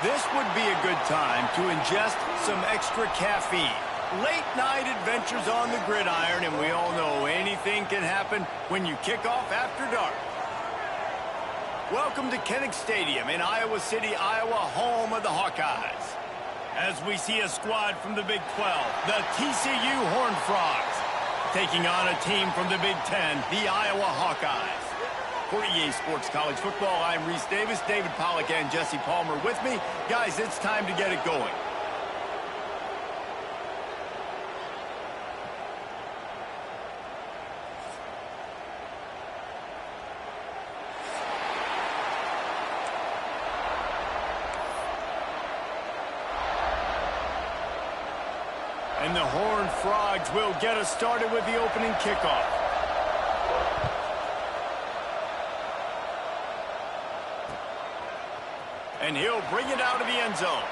This would be a good time to ingest some extra caffeine. Late night adventures on the gridiron, and we all know anything can happen when you kick off after dark. Welcome to Kinnick Stadium in Iowa City, Iowa, home of the Hawkeyes. As we see a squad from the Big 12, the TCU Horned Frogs, taking on a team from the Big 10, the Iowa Hawkeyes. For EA Sports College Football, I'm Reese Davis, David Pollack, and Jesse Palmer with me. Guys, it's time to get it going. And the Horned Frogs will get us started with the opening kickoff. And he'll bring it out of the end zone.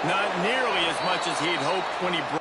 Not nearly as much as he'd hoped when he broke.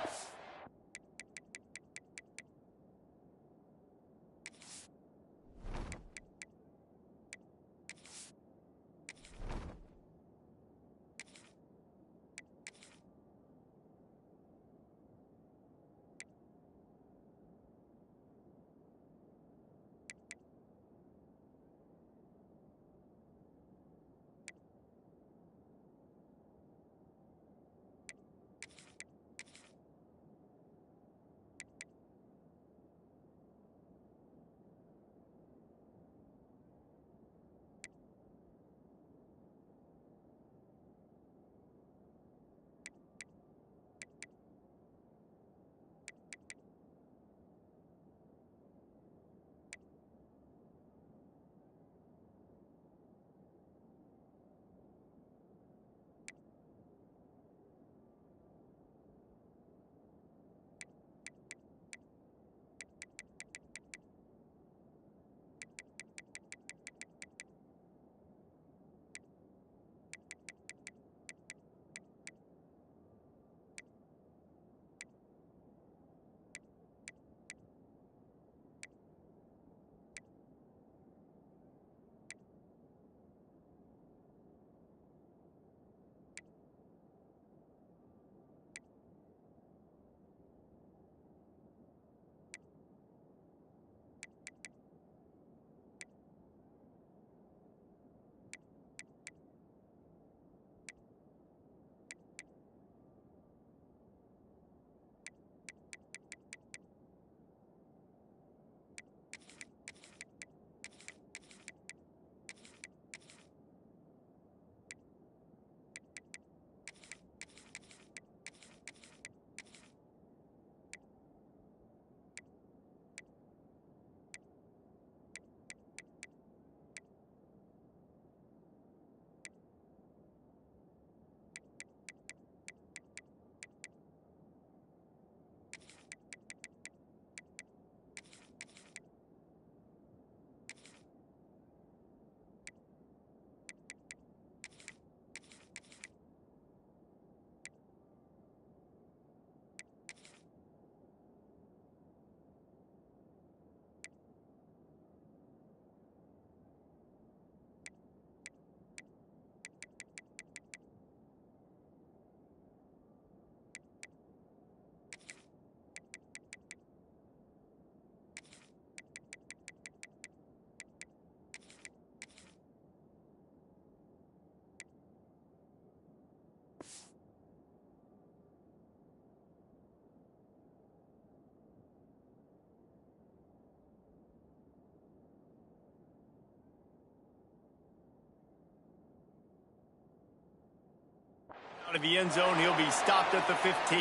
Out of the end zone, he'll be stopped at the 15.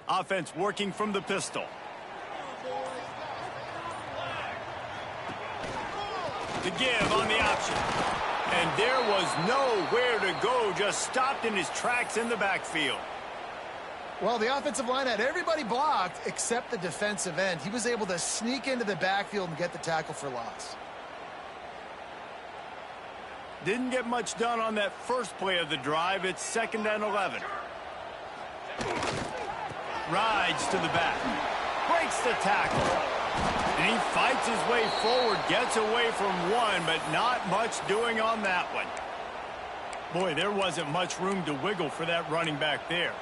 Offense working from the pistol. The give on the option. And there was nowhere to go, just stopped in his tracks in the backfield. Well, the offensive line had everybody blocked except the defensive end. He was able to sneak into the backfield and get the tackle for loss. Didn't get much done on that first play of the drive. It's 2nd and 11. Rides to the back. Breaks the tackle. And he fights his way forward, gets away from one, but not much doing on that one. Boy, there wasn't much room to wiggle for that running back there.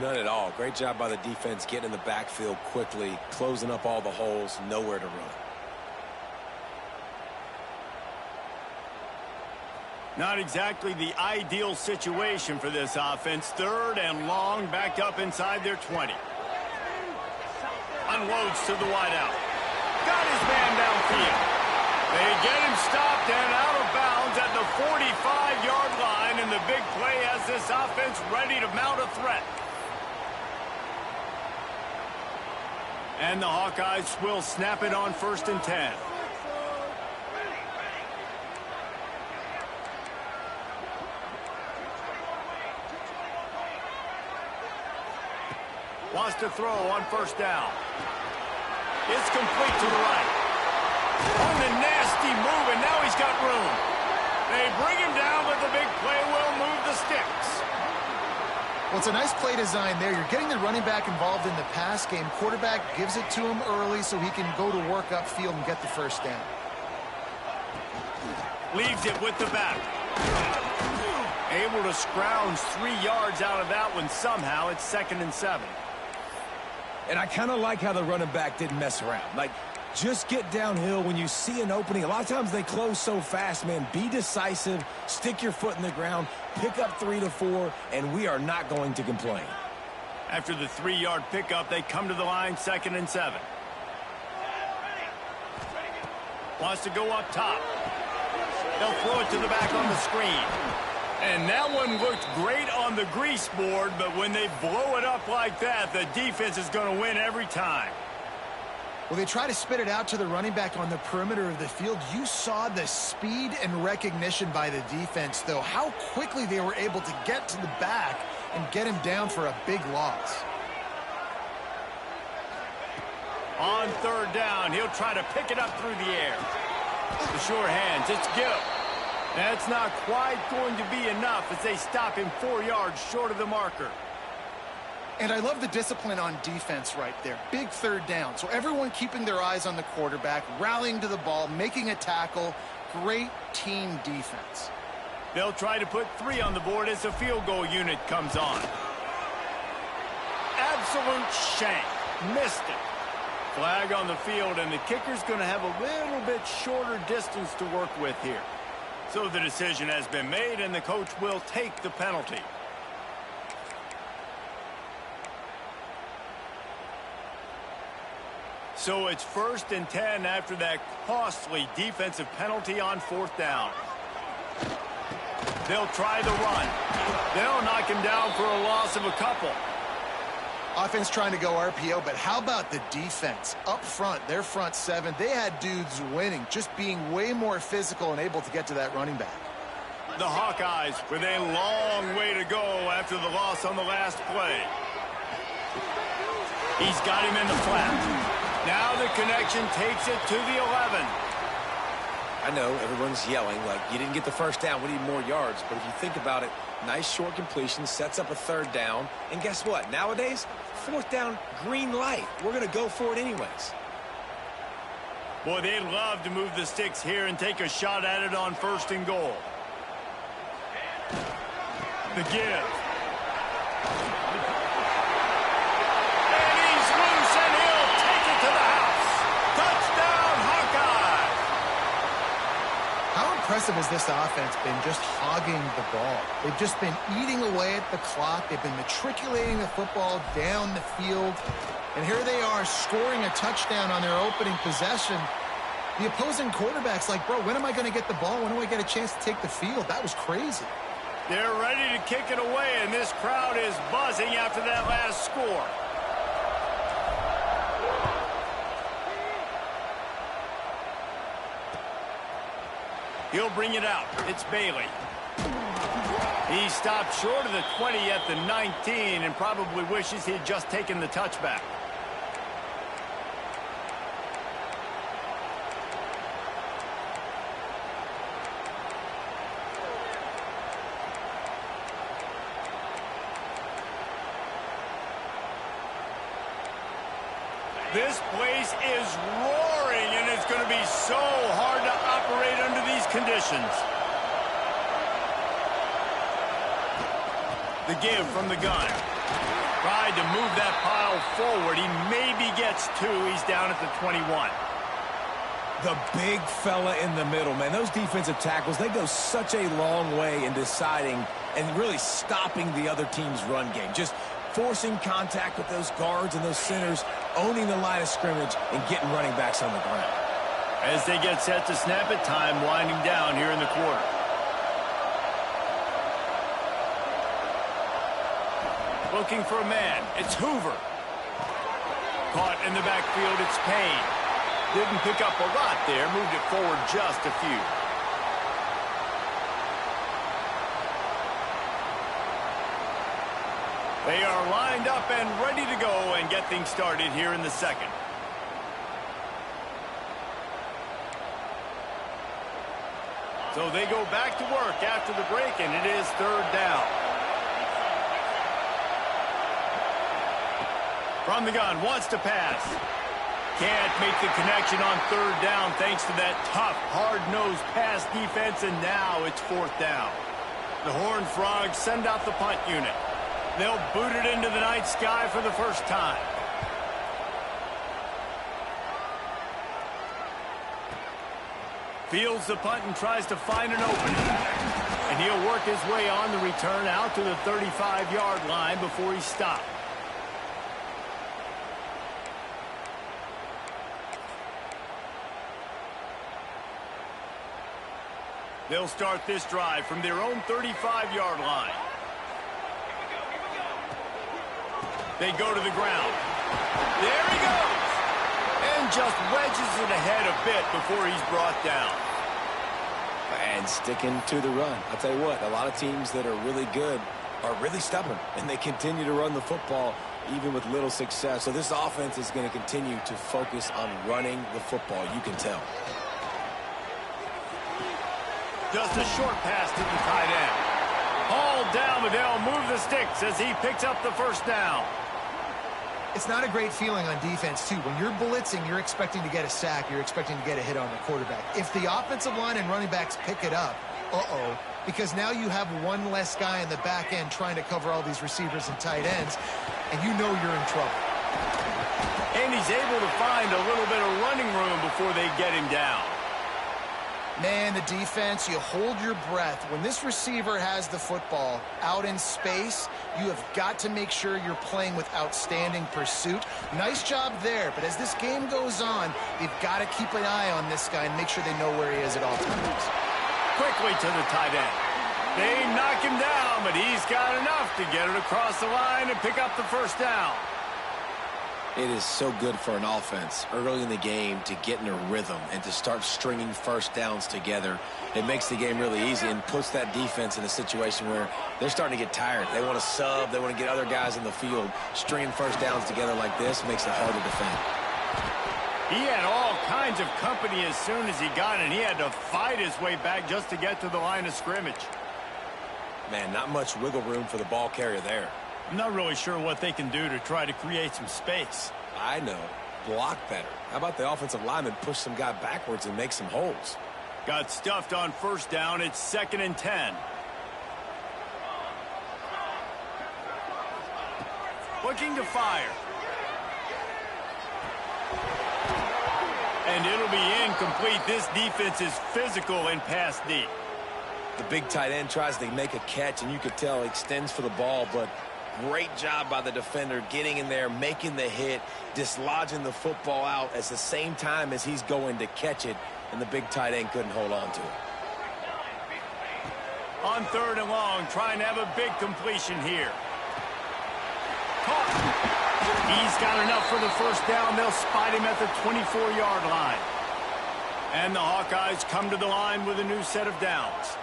None at all. Great job by the defense getting in the backfield quickly, closing up all the holes, nowhere to run. Not exactly the ideal situation for this offense. 3rd and long, backed up inside their 20. Unloads to the wideout. Got his man downfield. They get him stopped and out of bounds at the 45-yard line, and the big play has this offense ready to mount a threat. And the Hawkeyes will snap it on 1st and 10. Wants to throw on 1st down. It's complete to the right. On the nasty move, and now he's got room. They bring him down, but the big play will move the sticks. Well, it's a nice play design there. You're getting the running back involved in the pass game. Quarterback gives it to him early so he can go to work upfield and get the 1st down. Leaves it with the back. Able to scrounge 3 yards out of that one somehow. It's 2nd and 7. And I kind of like how the running back didn't mess around. Like, just get downhill when you see an opening. A lot of times they close so fast, man. Be decisive, stick your foot in the ground, pick up 3 to 4, and we are not going to complain. After the 3-yard pickup, they come to the line, 2nd and 7. Wants to go up top. They'll throw it to the back on the screen. And that one looked great on the grease board, but when they blow it up like that, the defense is going to win every time. Well, they try to spit it out to the running back on the perimeter of the field. You saw the speed and recognition by the defense, though, how quickly they were able to get to the back and get him down for a big loss. On 3rd down, he'll try to pick it up through the air. The sure hands, it's Gill. That's not quite going to be enough as they stop him 4 yards short of the marker. And I love the discipline on defense right there. Big 3rd down. So everyone keeping their eyes on the quarterback, rallying to the ball, making a tackle. Great team defense. They'll try to put 3 on the board as the field goal unit comes on. Absolute shank. Missed it. Flag on the field, and the kicker's going to have a little bit shorter distance to work with here. So the decision has been made, and the coach will take the penalty. So it's 1st and 10 after that costly defensive penalty on 4th down. They'll try the run. They'll knock him down for a loss of a couple. Offense trying to go RPO, but how about the defense? Up front, their front 7, they had dudes winning, just being way more physical and able to get to that running back. The Hawkeyes with a long way to go after the loss on the last play. He's got him in the flat. Now the connection takes it to the 11. I know everyone's yelling like you didn't get the 1st down, we need more yards. But if you think about it, nice short completion, sets up a 3rd down. And guess what? Nowadays, 4th down, green light. We're going to go for it anyways. Boy, they'd love to move the sticks here and take a shot at it on 1st and goal. The give. And he's loose, and he'll take it to the house. Touchdown, Hawkeye! How impressive has this offense been just hogging the ball? They've just been eating away at the clock. They've been matriculating the football down the field. And here they are scoring a touchdown on their opening possession. The opposing quarterback's like, bro, when am I going to get the ball? When do I get a chance to take the field? That was crazy. They're ready to kick it away, and this crowd is buzzing after that last score. He'll bring it out. It's Bailey. He stopped short of the 20 at the 19 and probably wishes he had just taken the touchback. This place is roaring, and it's going to be so hard to operate under these conditions. The give from the gun. Tried to move that pile forward. He maybe gets two. He's down at the 21. The big fella in the middle, man. Those defensive tackles, they go such a long way in deciding and really stopping the other team's run game. Just forcing contact with those guards and those centers, owning the line of scrimmage, and getting running backs on the ground. As they get set to snap it, time winding down here in the quarter. Looking for a man. It's Hoover. Caught in the backfield, it's Payne. Didn't pick up a lot there, moved it forward just a few. They are lined up and ready to go and get things started here in the second. So they go back to work after the break, and it is third down. From the gun, wants to pass. Can't make the connection on third down thanks to that tough, hard-nosed pass defense, and now it's fourth down. The Horned Frogs send out the punt unit. They'll boot it into the night sky for the first time. Fields the punt and tries to find an opening. And he'll work his way on the return out to the 35-yard line before he's stopped. They'll start this drive from their own 35-yard line. They go to the ground. There he goes! And just wedges it ahead a bit before he's brought down. And sticking to the run. I'll tell you what, a lot of teams that are really good are really stubborn, and they continue to run the football even with little success. So this offense is going to continue to focus on running the football, you can tell. Just a short pass to the tight end. Hauled down, but they'll move the sticks as he picks up the first down. It's not a great feeling on defense, too. When you're blitzing, you're expecting to get a sack. You're expecting to get a hit on the quarterback. If the offensive line and running backs pick it up, because now you have one less guy in the back end trying to cover all these receivers and tight ends, and you know you're in trouble. And he's able to find a little bit of running room before they get him down. Man, the defense, you hold your breath. When this receiver has the football out in space, you have got to make sure you're playing with outstanding pursuit. Nice job there, but as this game goes on, they've got to keep an eye on this guy and make sure they know where he is at all times. Quickly to the tight end. They knock him down, but he's got enough to get it across the line and pick up the first down. It is so good for an offense early in the game to get in a rhythm and to start stringing first downs together. It makes the game really easy and puts that defense in a situation where they're starting to get tired. They want to sub. They want to get other guys in the field. Stringing first downs together like this makes it hard to defend. He had all kinds of company as soon as he got it. He had to fight his way back just to get to the line of scrimmage. Man, not much wiggle room for the ball carrier there. I'm not really sure what they can do to try to create some space. I know. Block better. How about the offensive lineman push some guy backwards and make some holes? Got stuffed on first down. It's 2nd and 10. Looking to fire. And it'll be incomplete. This defense is physical and pass deep. The big tight end tries to make a catch, and you could tell he extends for the ball, but great job by the defender getting in there, making the hit, dislodging the football out at the same time as he's going to catch it, and the big tight end couldn't hold on to it. On 3rd and long, trying to have a big completion here. Caught. He's got enough for the first down. They'll spot him at the 24-yard line. And the Hawkeyes come to the line with a new set of downs.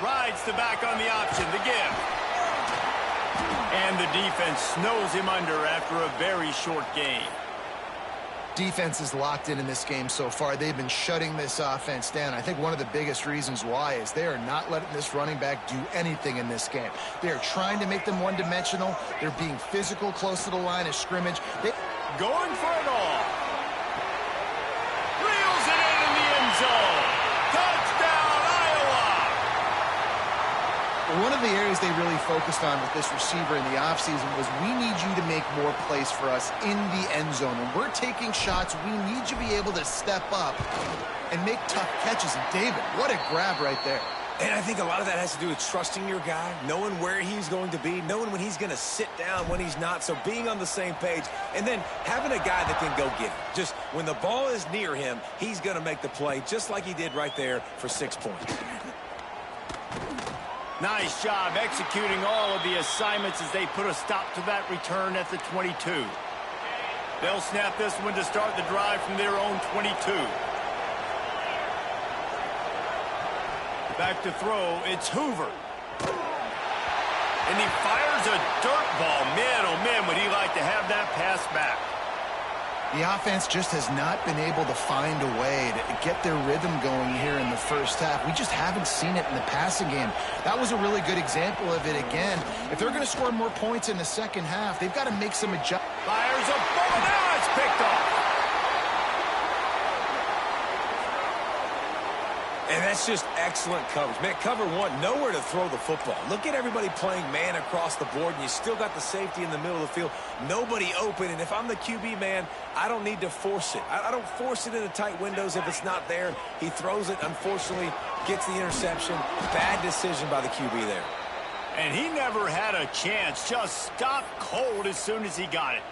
Rides the back on the option, the give. And the defense snows him under after a very short game. Defense is locked in this game so far. They've been shutting this offense down. I think one of the biggest reasons why is they are not letting this running back do anything in this game. They are trying to make them one-dimensional. They're being physical close to the line of scrimmage. Going for it all. Reels it in the end zone. Touchdown, Iowa! One of the areas they really focused on with this receiver in the offseason was we need you to make more plays for us in the end zone. When we're taking shots, we need you to be able to step up and make tough catches. And David, what a grab right there. And I think a lot of that has to do with trusting your guy, knowing where he's going to be, knowing when he's going to sit down, when he's not, so being on the same page, and then having a guy that can go get it. Just when the ball is near him, he's going to make the play, just like he did right there for 6 points. Nice job executing all of the assignments as they put a stop to that return at the 22. They'll snap this one to start the drive from their own 22. Back to throw, it's Hoover. And he fires a dirt ball. Man, oh man, would he like to have that pass back. The offense just has not been able to find a way to get their rhythm going here in the first half. We just haven't seen it in the passing game. That was a really good example of it again. If they're going to score more points in the second half, they've got to make some adjustments. Fires a ball, now it's picked off. And that's just excellent coverage. Man, cover one, nowhere to throw the football. Look at everybody playing man across the board, and you still got the safety in the middle of the field. Nobody open, and if I'm the QB, man, I don't need to force it. I don't force it into tight windows if it's not there. He throws it, unfortunately, gets the interception. Bad decision by the QB there. And he never had a chance. Just stopped cold as soon as he got it.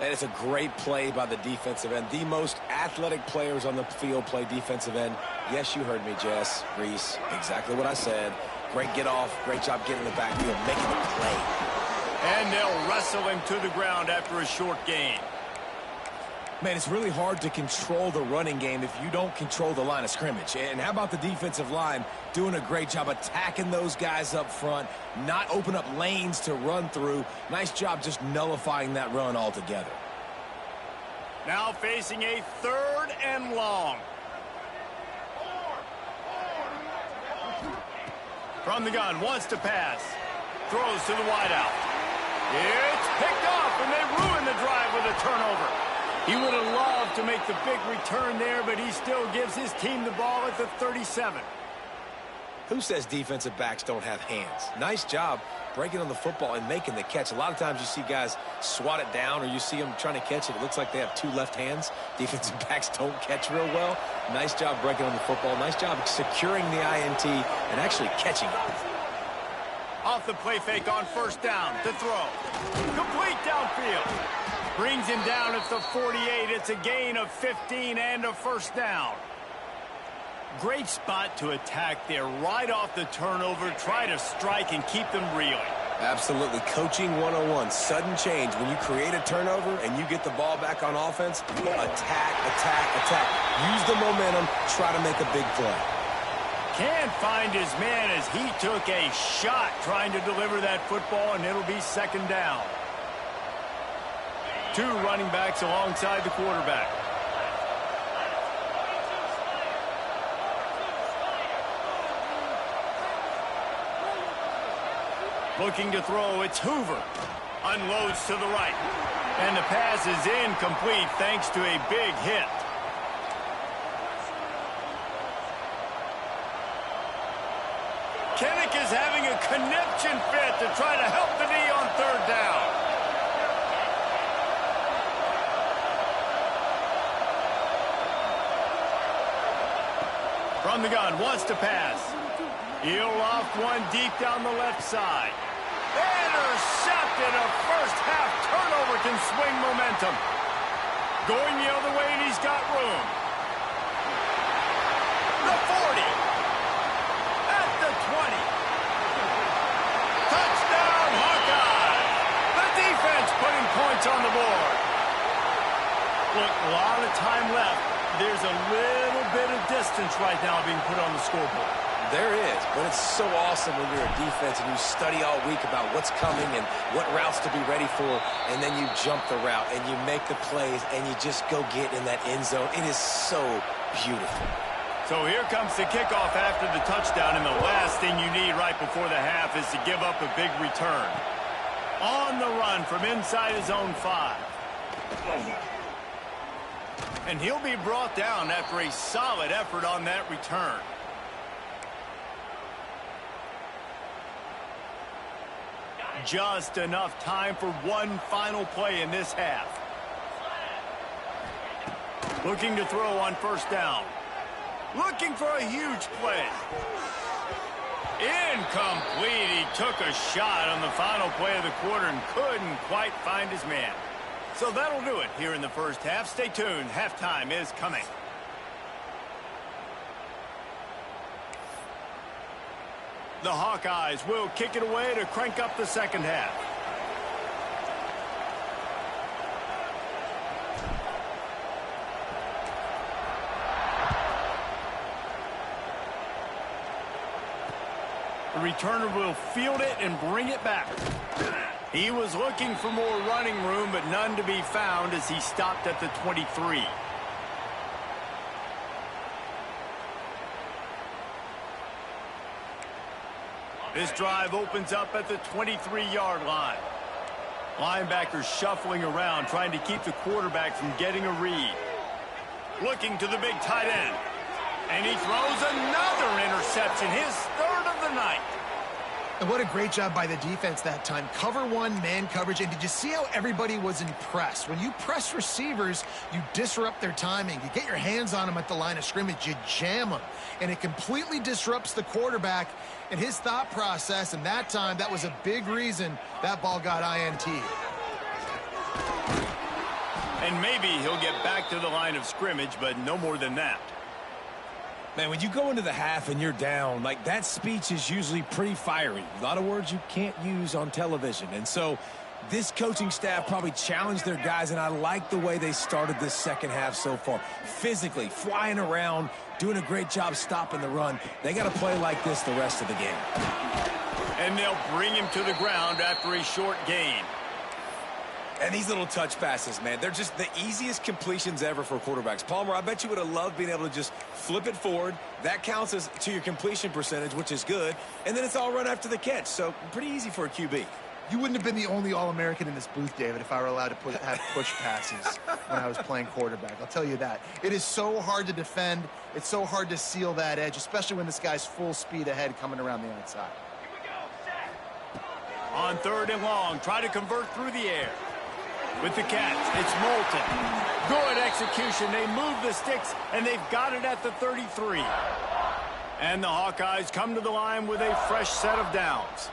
And it's a great play by the defensive end. The most athletic players on the field play defensive end. Yes, you heard me, Jess, Reese. Exactly what I said. Great get off. Great job getting in the backfield, making the play. And they'll wrestle him to the ground after a short gain. Man, it's really hard to control the running game if you don't control the line of scrimmage. And how about the defensive line doing a great job attacking those guys up front, not open up lanes to run through. Nice job just nullifying that run altogether. Now facing a 3rd and long. From the gun, wants to pass. Throws to the wideout. It's picked off, and they ruin the drive with a turnover. He would have loved to make the big return there, but he still gives his team the ball at the 37. Who says defensive backs don't have hands? Nice job breaking on the football and making the catch. A lot of times you see guys swat it down, or you see them trying to catch it. It looks like they have 2 left hands. Defensive backs don't catch real well. Nice job breaking on the football. Nice job securing the INT and actually catching it. Off the play fake on 1st down. To throw. Complete downfield. Brings him down at the 48. It's a gain of 15 and a 1st down. Great spot to attack there. Right off the turnover. Try to strike and keep them reeling. Absolutely. Coaching 101. Sudden change. When you create a turnover and you get the ball back on offense, attack, attack, attack. Use the momentum. Try to make a big play. Can't find his man as he took a shot trying to deliver that football, and it'll be 2nd down. 2 running backs alongside the quarterback. Looking to throw, it's Hoover. Unloads to the right. And the pass is incomplete thanks to a big hit. Kinnick is having a conniption fit to try to help the knee on 3rd down. From the gun, wants to pass. He'll loft one deep down the left side. Intercepted. A first-half turnover can swing momentum. Going the other way, and he's got room. The 40. At the 20. Touchdown, Hawkeye. The defense putting points on the board. Look, a lot of time left. There's a little bit of distance right now being put on the scoreboard. There is, but it's so awesome when you're a defense and you study all week about what's coming and what routes to be ready for, and then you jump the route and you make the plays and you just go get in that end zone. It is so beautiful. So here comes the kickoff after the touchdown, and the last thing you need right before the half is to give up a big return. On the run from inside his own 5. And he'll be brought down after a solid effort on that return. Just enough time for one final play in this half. Looking to throw on first down. Looking for a huge play. Incomplete. He took a shot on the final play of the quarter and couldn't quite find his man. So that'll do it here in the first half. Stay tuned. Halftime is coming. The Hawkeyes will kick it away to crank up the second half. The returner will field it and bring it back. He was looking for more running room, but none to be found as he stopped at the 23. This drive opens up at the 23-yard line. Linebackers shuffling around, trying to keep the quarterback from getting a read. Looking to the big tight end. And he throws another interception, his third of the night. And what a great job by the defense that time. Cover one, man coverage. And did you see how everybody was impressed? When you press receivers, you disrupt their timing. You get your hands on them at the line of scrimmage. You jam them. And it completely disrupts the quarterback and his thought process. And that time, that was a big reason that ball got INT. And maybe he'll get back to the line of scrimmage, but no more than that. Man, when you go into the half and you're down, like, that speech is usually pretty fiery. A lot of words you can't use on television. And so this coaching staff probably challenged their guys, and I like the way they started this second half so far. Physically, flying around, doing a great job stopping the run. They got to play like this the rest of the game. And they'll bring him to the ground after a short gain. And these little touch passes, man, they're just the easiest completions ever for quarterbacks. Palmer, I bet you would have loved being able to just flip it forward. That counts as to your completion percentage, which is good. And then it's all run after the catch. So pretty easy for a QB. You wouldn't have been the only All-American in this booth, David, if I were allowed to have push passes when I was playing quarterback. I'll tell you that. It is so hard to defend. It's so hard to seal that edge, especially when this guy's full speed ahead coming around the outside. On third and long, try to convert through the air. With the catch, it's Moulton. Good execution. They move the sticks, and they've got it at the 33. And the Hawkeyes come to the line with a fresh set of downs.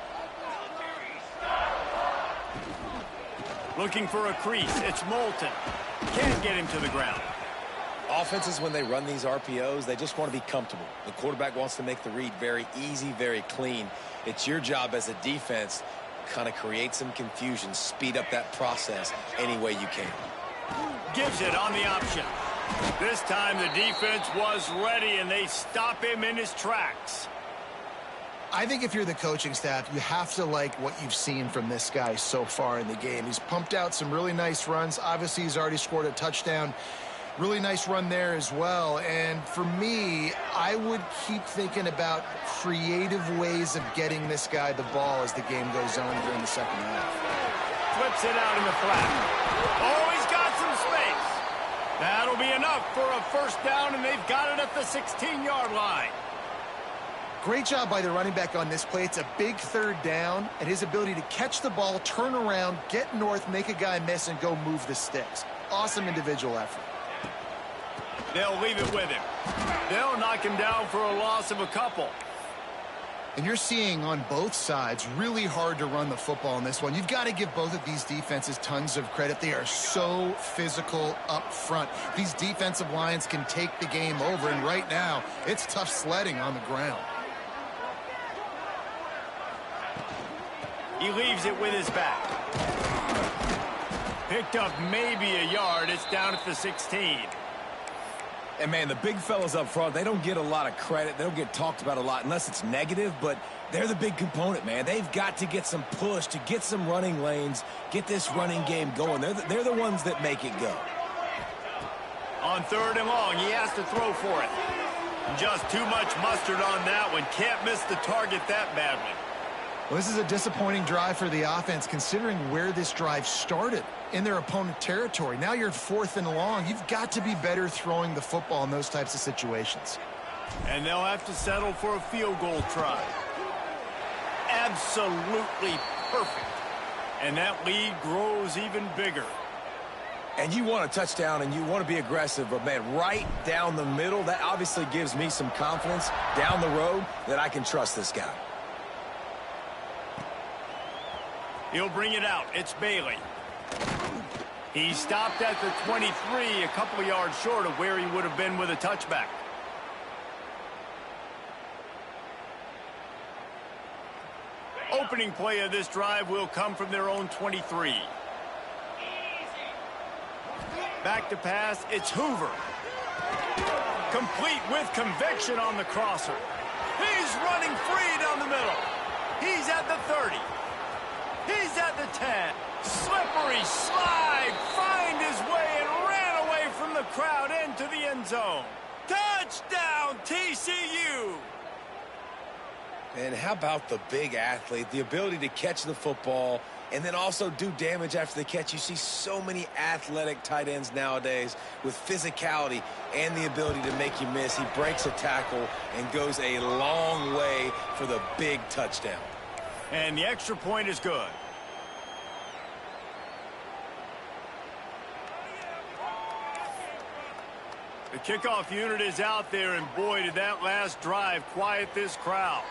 Looking for a crease. It's Moulton. Can't get him to the ground. Offenses, when they run these RPOs, they just want to be comfortable. The quarterback wants to make the read very easy, very clean. It's your job as a defense kind of create some confusion, speed up that process any way you can. Gives it on the option. This time the defense was ready, and they stop him in his tracks. I think if you're the coaching staff, you have to like what you've seen from this guy so far in the game. He's pumped out some really nice runs. Obviously, he's already scored a touchdown. Really nice run there as well. And for me, I would keep thinking about creative ways of getting this guy the ball as the game goes on during the second half. Flips it out in the flat. Oh, he's got some space. That'll be enough for a first down, and they've got it at the 16-yard line. Great job by the running back on this play. It's a big third down, and his ability to catch the ball, turn around, get north, make a guy miss, and go move the sticks. Awesome individual effort. They'll leave it with him. They'll knock him down for a loss of a couple. And you're seeing on both sides really hard to run the football in this one. You've got to give both of these defenses tons of credit. They are so physical up front. These defensive lines can take the game over, and right now, it's tough sledding on the ground. He leaves it with his back. Picked up maybe a yard. It's down at the 16. And, man, the big fellas up front, they don't get a lot of credit. They don't get talked about a lot unless it's negative, but they're the big component, man. They've got to get some push, to get some running lanes, get this running game going. They're the ones that make it go. On 3rd and long, he has to throw for it. Just too much mustard on that one. Can't miss the target that badly. Well, this is a disappointing drive for the offense, considering where this drive started, in their opponent territory. Now you're 4th and long. You've got to be better throwing the football in those types of situations. And they'll have to settle for a field goal try. Absolutely perfect. And that lead grows even bigger. And you want a touchdown and you want to be aggressive, but, man, right down the middle, that obviously gives me some confidence down the road that I can trust this guy. He'll bring it out. It's Bailey. He stopped at the 23, a couple of yards short of where he would have been with a touchback. Opening play of this drive will come from their own 23. Back to pass, it's Hoover. Complete with conviction on the crosser. He's running free down the middle. He's at the 30. He's at the 10. Slippery slide, find his way and ran away from the crowd into the end zone. Touchdown, TCU! And how about the big athlete, the ability to catch the football and then also do damage after the catch? You see so many athletic tight ends nowadays with physicality and the ability to make you miss. He breaks a tackle and goes a long way for the big touchdown. And the extra point is good. The kickoff unit is out there, and boy, did that last drive quiet this crowd.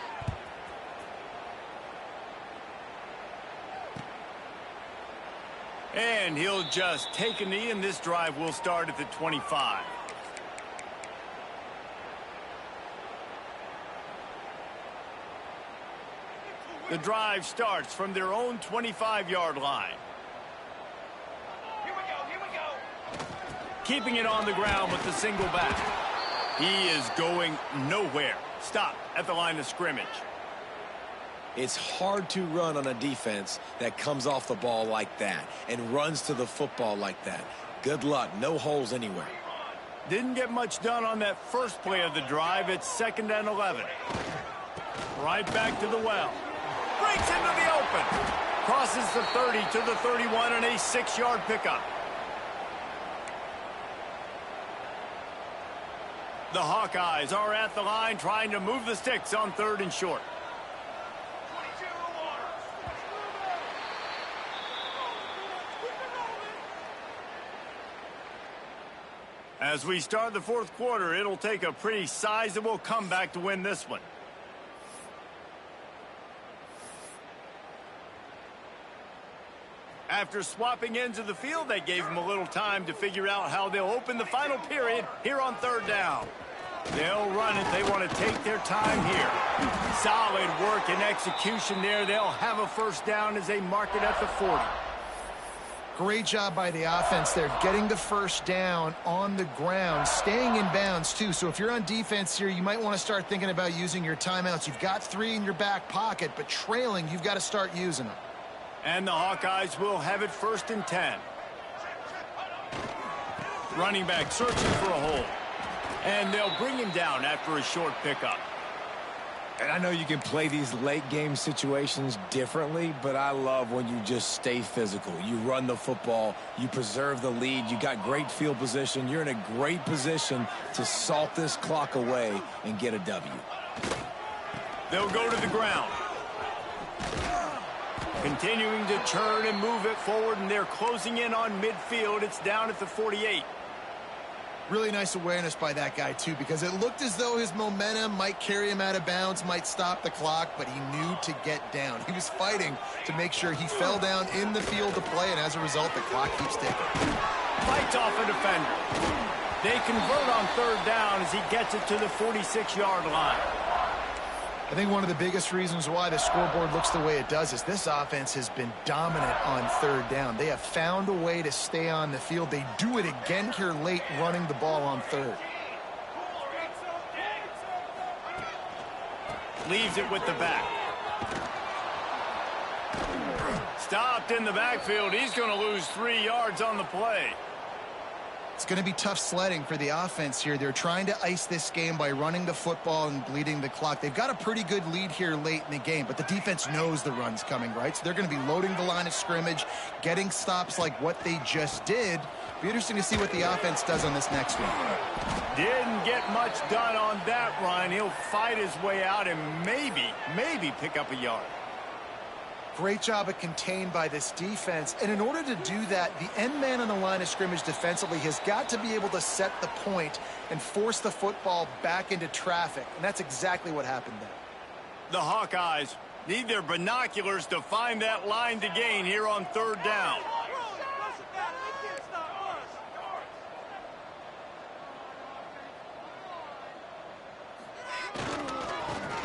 And he'll just take a knee, and this drive will start at the 25. The drive starts from their own 25-yard line. Here we go. Keeping it on the ground with the single back. He is going nowhere. Stop at the line of scrimmage. It's hard to run on a defense that comes off the ball like that and runs to the football like that. Good luck. No holes anywhere. Didn't get much done on that first play of the drive. It's 2nd and 11. Right back to the well. Breaks into the open. Crosses the 30 to the 31 and a 6-yard pickup. The Hawkeyes are at the line trying to move the sticks on 3rd and short. As we start the 4th quarter, it'll take a pretty sizable comeback to win this one. After swapping ends of the field, they gave them a little time to figure out how they'll open the final period here on 3rd down. They'll run it. They want to take their time here. Solid work and execution there. They'll have a 1st down as they mark it at the 40. Great job by the offense there, getting the 1st down on the ground, staying in bounds too. So if you're on defense here, you might want to start thinking about using your timeouts. You've got 3 in your back pocket, but trailing, you've got to start using them. And the Hawkeyes will have it 1st and 10. Running back searching for a hole. And they'll bring him down after a short pickup. And I know you can play these late game situations differently, but I love when you just stay physical. You run the football, you preserve the lead, you got great field position, you're in a great position to salt this clock away and get a W. They'll go to the ground. Continuing to turn and move it forward, and they're closing in on midfield. It's down at the 48. Really nice awareness by that guy, too, because it looked as though his momentum might carry him out of bounds, might stop the clock, but he knew to get down. He was fighting to make sure he fell down in the field to play, and as a result, the clock keeps ticking. Fights off a defender. They convert on 3rd down as he gets it to the 46-yard line. I think one of the biggest reasons why the scoreboard looks the way it does is this offense has been dominant on 3rd down. They have found a way to stay on the field. They do it again here late, running the ball on 3rd. leaves it with the back. Stopped in the backfield. He's going to lose 3 yards on the play. It's going to be tough sledding for the offense here. They're trying to ice this game by running the football and bleeding the clock. They've got a pretty good lead here late in the game, but the defense knows the run's coming, right? So they're going to be loading the line of scrimmage, getting stops like what they just did. Be interesting to see what the offense does on this next one. Didn't get much done on that run. He'll fight his way out and maybe pick up a yard. Great job of contained by this defense. And in order to do that, the end man on the line of scrimmage defensively has got to be able to set the point and force the football back into traffic. And that's exactly what happened there. The Hawkeyes need their binoculars to find that line to gain here on 3rd down.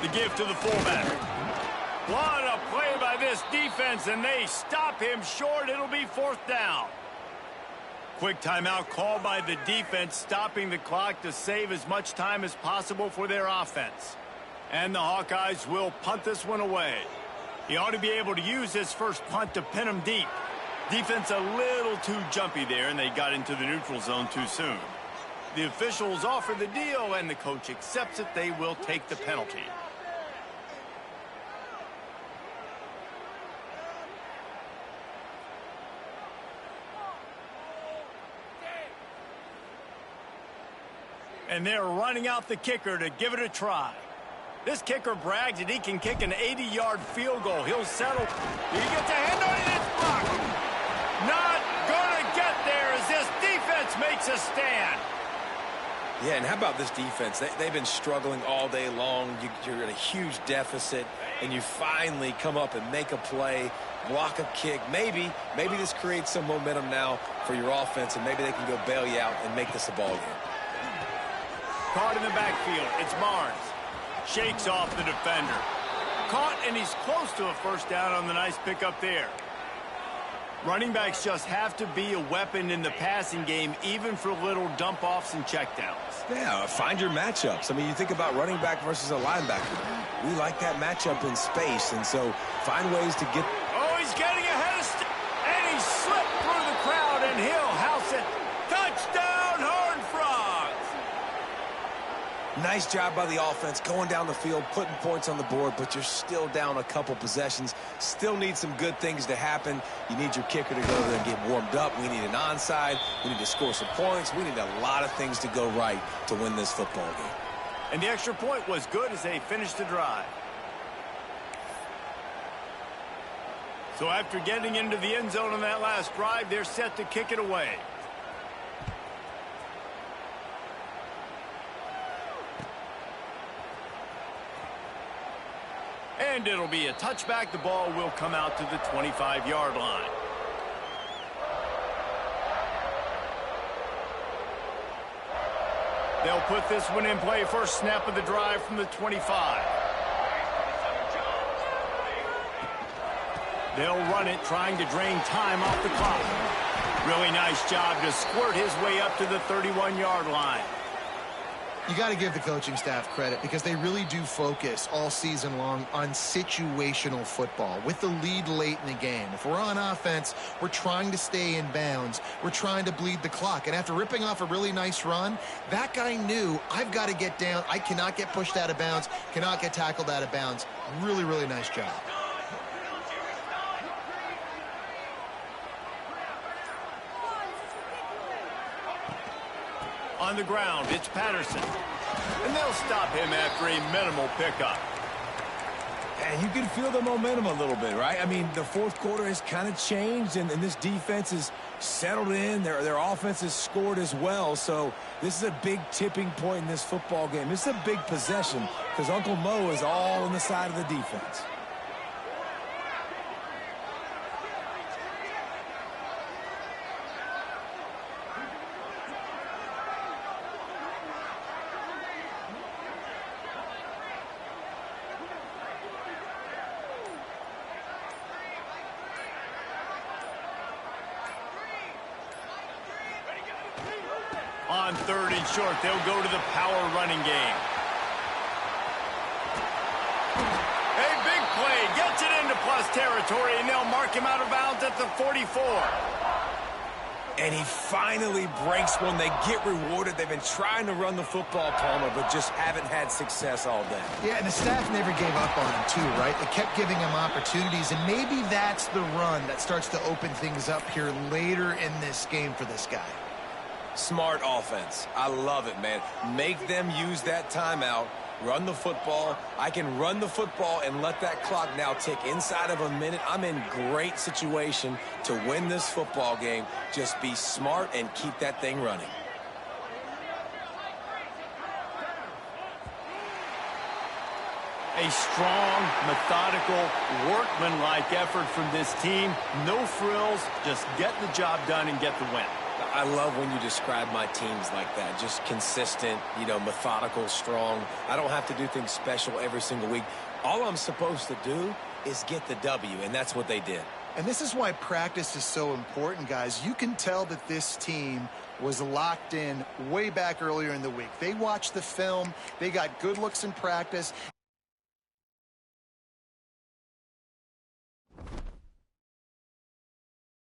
The give to the fullback. What a play by this defense, and they stop him short. It'll be 4th down. Quick timeout called by the defense, stopping the clock to save as much time as possible for their offense. And the Hawkeyes will punt this one away. He ought to be able to use his first punt to pin him deep. Defense a little too jumpy there, and they got into the neutral zone too soon. The officials offer the deal, and the coach accepts it. They will take the penalty. And they're running out the kicker to give it a try. This kicker brags that he can kick an 80-yard field goal. He'll settle. He gets a hand on it. It's blocked. Not going to get there as this defense makes a stand. Yeah, and how about this defense? They've been struggling all day long. You're at a huge deficit, and you finally come up and make a play, block a kick. Maybe this creates some momentum now for your offense, and maybe they can go bail you out and make this a ball game. Caught in the backfield. It's Barnes. Shakes off the defender. Caught, and he's close to a 1st down on the nice pickup there. Running backs just have to be a weapon in the passing game, even for little dump-offs and checkdowns. Yeah, find your matchups. I mean, you think about running back versus a linebacker. We like that matchup in space, and so find ways to get... Oh, he's getting ahead of... And he slipped through the crowd, and he'll house it. Touchdown, Horned Frogs! Nice job by the offense going down the field, putting points on the board, but you're still down a couple possessions. Still need some good things to happen. You need your kicker to go there and get warmed up. We need an onside. We need to score some points. We need a lot of things to go right to win this football game. And the extra point was good as they finished the drive. So after getting into the end zone on that last drive, they're set to kick it away. And it'll be a touchback. The ball will come out to the 25-yard line. They'll put this one in play. First snap of the drive from the 25. They'll run it, trying to drain time off the clock. Really nice job to squirt his way up to the 31-yard line. You got to give the coaching staff credit because they really do focus all season long on situational football with the lead late in the game. If we're on offense, we're trying to stay in bounds. We're trying to bleed the clock. And after ripping off a really nice run, that guy knew, I've got to get down. I cannot get pushed out of bounds, cannot get tackled out of bounds. Really, really nice job. On the ground, it's Patterson. And they'll stop him after a minimal pickup. And you can feel the momentum a little bit, right? I mean, the 4th quarter has kind of changed, and this defense is settled in. Their offense has scored as well. So this is a big tipping point in this football game. It's a big possession because Uncle Mo is all on the side of the defense. On 3rd and short, they'll go to the power running game. territory, and they'll mark him out of bounds at the 44. And he finally breaks one. They get rewarded. They've been trying to run the football, Palmer, but just haven't had success all day. Yeah, and the staff never gave up on him, too, right? They kept giving him opportunities, and maybe that's the run that starts to open things up here later in this game for this guy. Smart offense. I love it, man. Make them use that timeout. Run the football. I can run the football and let that clock now tick inside of a minute. I'm in great situation to win this football game. Just be smart and keep that thing running. A strong, methodical, workmanlike effort from this team. No frills, just get the job done and get the win. I love when you describe my teams like that. Just consistent, methodical, strong. I don't have to do things special every single week. All I'm supposed to do is get the W, and that's what they did. And this is why practice is so important, guys. You can tell that this team was locked in way back earlier in the week. They watched the film. They got good looks in practice.